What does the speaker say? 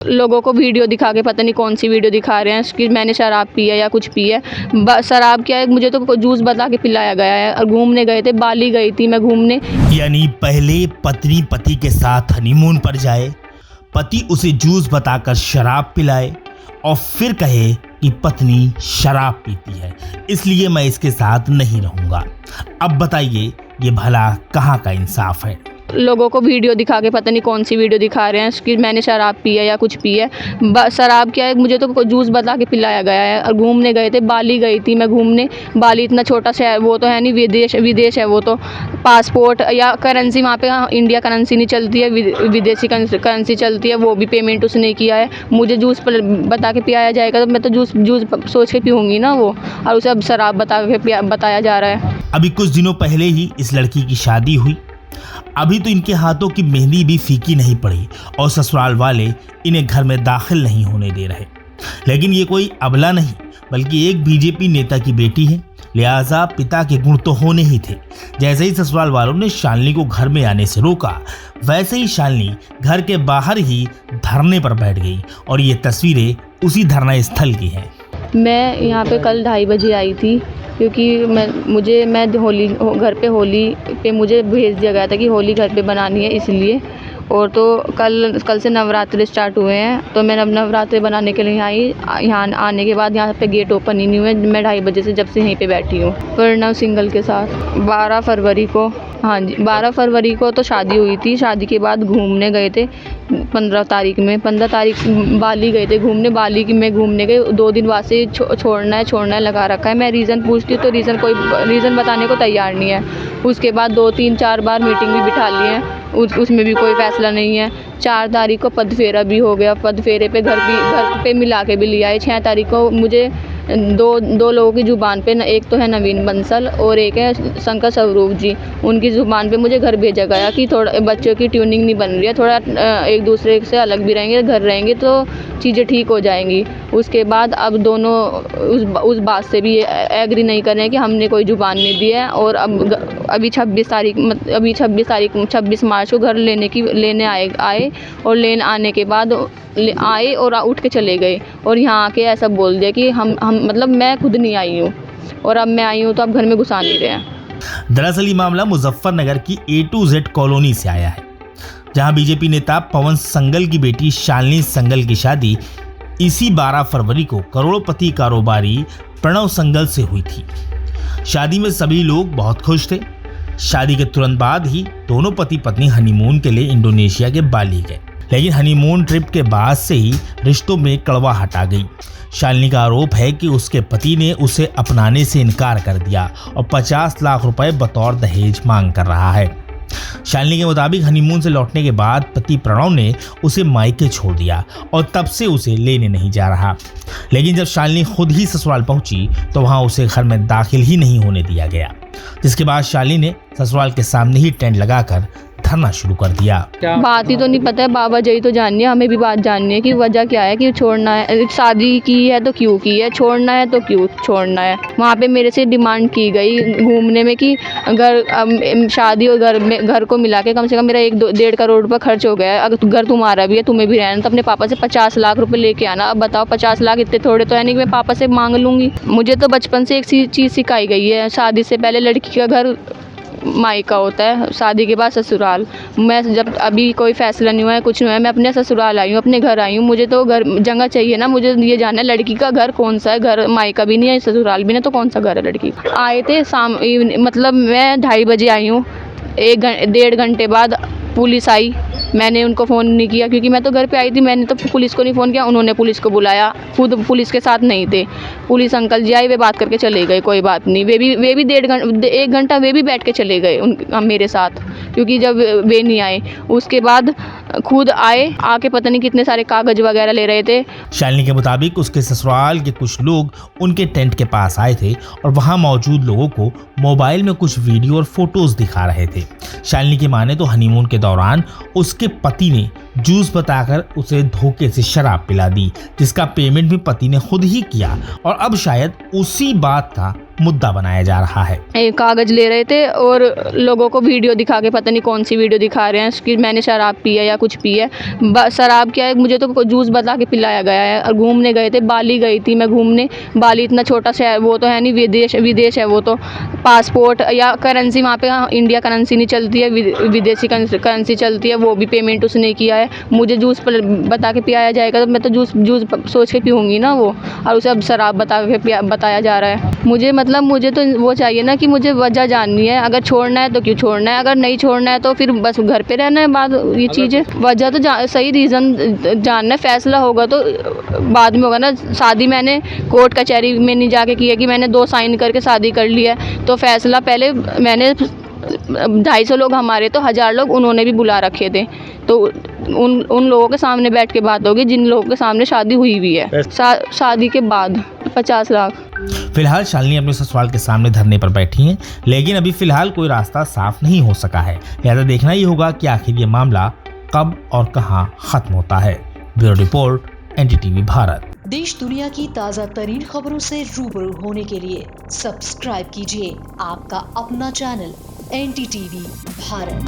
लोगों को वीडियो दिखा के पता नहीं कौन सी वीडियो दिखा रहे हैं कि मैंने शराब पी है या कुछ पी है। शराब क्या है, मुझे तो जूस बता के पिलाया गया है। और घूमने गए थे, बाली गई थी मैं घूमने। यानी पहले पत्नी पति के साथ हनीमून पर जाए, पति उसे जूस बताकर शराब पिलाए और फिर कहे कि पत्नी शराब पीती है, इसलिए मैं इसके साथ नहीं रहूंगा। अब बताइए ये भला कहाँ का इंसाफ है। लोगों को वीडियो दिखा के पता नहीं कौन सी वीडियो दिखा रहे हैं कि मैंने शराब पी है या कुछ पी है। शराब क्या है, मुझे तो जूस बता के पिलाया गया है। और घूमने गए थे, बाली गई थी मैं घूमने। बाली इतना छोटा शहर वो तो है नहीं, विदेश है वो तो। पासपोर्ट या करेंसी वहाँ पे इंडिया करेंसी नहीं चलती है, विदेशी करेंसी चलती है। वो भी पेमेंट उसने किया है। मुझे जूस बता के पिलाया जाएगा तो मैं तो जूस सोच के पीऊँगी ना वो, और उसे अब शराब बताया जा रहा है। अभी कुछ दिनों पहले ही इस लड़की की शादी हुई। अभी तो इनके हाथों की मेहंदी भी फीकी नहीं पड़ी और ससुराल वाले इन्हें घर में दाखिल नहीं होने दे रहे। लेकिन ये कोई अबला नहीं बल्कि एक बीजेपी नेता की बेटी है, लिहाजा पिता के गुण तो होने ही थे। जैसे ही ससुराल वालों ने शालिनी को घर में आने से रोका, वैसे ही शालिनी घर के बाहर ही धरने पर बैठ गई और ये तस्वीरें उसी धरना स्थल की हैं। मैं यहाँ पे कल 2:30 बजे आई थी क्योंकि मैं होली घर पे होली पे मुझे भेज दिया गया था कि होली घर पे बनानी है इसलिए। और तो कल से नवरात्रि स्टार्ट हुए हैं, तो मैं अब नवरात्रि बनाने के लिए आई। यहाँ आने के बाद यहाँ पे गेट ओपन ही नहीं हुए। मैं 2:30 बजे से जब से यहीं पे बैठी हूँ प्रणव सिंगल के साथ। 12 फरवरी को, हाँ जी 12 फरवरी को तो शादी हुई थी। शादी के बाद घूमने गए थे 15 तारीख में। 15 तारीख बाली गए थे घूमने। बाली में घूमने गए 2 दिन बाद से छोड़ना है लगा रखा है। मैं रीज़न पूछती हूँ तो कोई रीज़न बताने को तैयार नहीं है। उसके बाद 2, 3, 4 बार मीटिंग भी बिठा ली है, उसमें भी कोई फैसला नहीं है। 4 तारीख को पद फेरा भी हो गया। पद फेरे पे घर पे मिला के भी लिया है। 6 तारीख को मुझे दो लोगों की ज़ुबान पे, एक तो है नवीन बंसल और एक है शंकर स्वरूप जी, उनकी ज़ुबान पे मुझे घर भेजा गया कि थोड़ा बच्चों की ट्यूनिंग नहीं बन रही है, थोड़ा एक दूसरे से अलग भी रहेंगे, घर रहेंगे तो चीज़ें ठीक हो जाएंगी। उसके बाद अब दोनों उस बात से भी एग्री नहीं कर रहे हैं कि हमने कोई ज़ुबान नहीं दी है। और अब अभी 26 मार्च को घर लेने आए और लेने आने के बाद आए और उठ के चले गए। और यहाँ आके ऐसा बोल दिया कि हम मतलब मैं खुद नहीं आई हूँ और अब मैं आई हूँ तो अब घर में घुसा नहीं रहे हैं। दरअसल ये मामला मुजफ्फरनगर की A to Z कॉलोनी से आया है, जहां बीजेपी नेता पवन संगल की बेटी शालिनी संगल की शादी इसी 12 फरवरी को करोड़पति कारोबारी प्रणव संगल से हुई थी। शादी में सभी लोग बहुत खुश थे। शादी के तुरंत बाद ही दोनों पति पत्नी हनीमून के लिए इंडोनेशिया के बाली गए, लेकिन हनीमून ट्रिप के बाद से ही रिश्तों में कड़वाहट आ गई। शालिनी का आरोप है कि उसके पति ने उसे अपनाने से इनकार कर दिया और 50 लाख रुपए बतौर दहेज मांग कर रहा है। शालिनी के मुताबिक हनीमून से लौटने के बाद पति प्रणव ने उसे मायके छोड़ दिया और तब से उसे लेने नहीं जा रहा। लेकिन जब शालिनी खुद ही ससुराल पहुंची तो वहां उसे घर में दाखिल ही नहीं होने दिया गया, जिसके बाद शालिनी ने ससुराल के सामने ही टेंट लगाकर धरना शुरू कर दिया। बात ही तो नहीं पता है, बाबा जी तो जाननी है, हमें भी बात जाननी है कि वजह क्या है कि छोड़ना है। शादी की है तो क्यों की है, छोड़ना है तो क्यों छोड़ना है। वहाँ पे मेरे से डिमांड की गई घूमने में कि घर शादी और घर को मिला के कम से कम मेरा 1-1.5 करोड़ रुपये खर्च हो गया है। अगर घर तुम्हारा भी है, तुम्हें भी रहना, तो अपने पापा से 50 लाख रुपये लेके आना। अब बताओ 50 लाख इतने थोड़े तो है नहीं कि मैं पापा से मांग लूँगी। मुझे तो बचपन से एक चीज़ सिखाई गई है, शादी से पहले लड़की का घर मायका होता है, शादी के बाद ससुराल। मैं जब अभी कोई फैसला नहीं हुआ है, कुछ नहीं हुआ है, मैं अपने ससुराल आई हूँ, अपने घर आई हूँ। मुझे तो घर जगह चाहिए ना, मुझे ये जानना है लड़की का घर कौन सा है। घर मायका भी नहीं है, ससुराल भी नहीं, तो कौन सा घर है लड़की। आए थे मतलब मैं 2:30 बजे आई हूँ। 1-1.5 घंटे बाद पुलिस आई। मैंने उनको फ़ोन नहीं किया क्योंकि मैं तो घर पे आई थी। मैंने तो पुलिस को नहीं फ़ोन किया, उन्होंने पुलिस को बुलाया, खुद पुलिस के साथ नहीं थे। पुलिस अंकल जी आए, वे बात करके चले गए, कोई बात नहीं। वे भी 1 घंटा वे भी बैठ के चले गए मेरे साथ, क्योंकि जब वे नहीं आए उसके बाद खुद आके पता नहीं कितने सारे कागज वगैरह ले रहे थे। शालिनी के मुताबिक उसके ससुराल के कुछ लोग उनके टेंट के पास आए थे और वहां मौजूद लोगों को मोबाइल में कुछ वीडियो और फोटोज दिखा रहे थे। शालिनी की माने तो हनीमून के दौरान उसके पति ने जूस बताकर उसे धोखे से शराब पिला दी, जिसका पेमेंट भी पति ने खुद ही किया और अब शायद उसी बात का मुद्दा बनाया जा रहा है। एक कागज़ ले रहे थे और लोगों को वीडियो दिखा के, पता नहीं कौन सी वीडियो दिखा रहे हैं कि मैंने शराब पी है या कुछ पी है। शराब क्या है, मुझे तो जूस बता के पिलाया गया है। और घूमने गए थे, बाली गई थी मैं घूमने। बाली इतना छोटा शहर वो तो है नहीं, विदेश है वो तो। पासपोर्ट या करेंसी वहाँ पे इंडिया करेंसी नहीं चलती है, विदेशी करेंसी चलती है, वो भी पेमेंट उसने किया है। मुझे जूस बता के पिलाया जाएगा तो मैं तो जूस सोच के पीऊँगी ना वो, और उसे अब शराब बताया जा रहा है। मुझे तो वो चाहिए ना कि मुझे वजह जाननी है। अगर छोड़ना है तो क्यों छोड़ना है, अगर नहीं छोड़ना है तो फिर बस घर पे रहना है। बाद ये चीज़ें वजह तो सही रीज़न जानना है। फैसला होगा तो बाद में होगा ना। शादी मैंने कोर्ट कचहरी में नहीं जाके की है कि मैंने 2 साइन करके शादी कर ली है। तो फैसला पहले मैंने 250 लोग हमारे तो 1000 लोग उन्होंने भी बुला रखे थे। तो उन लोगों के सामने बैठ के बात होगी जिन लोगों के सामने शादी हुई भी है। शादी के बाद 50 लाख। फिलहाल शालिनी अपने ससुराल के सामने धरने पर बैठी हैं, लेकिन अभी फिलहाल कोई रास्ता साफ नहीं हो सका है। लिहाजा देखना ही होगा कि आखिर ये मामला कब और कहां खत्म होता है। Bureau report, NDTV Bharat. देश दुनिया की ताज़ा तरीन खबरों से रूबरू होने के लिए सब्सक्राइब कीजिए आपका अपना चैनल NDTV भारत।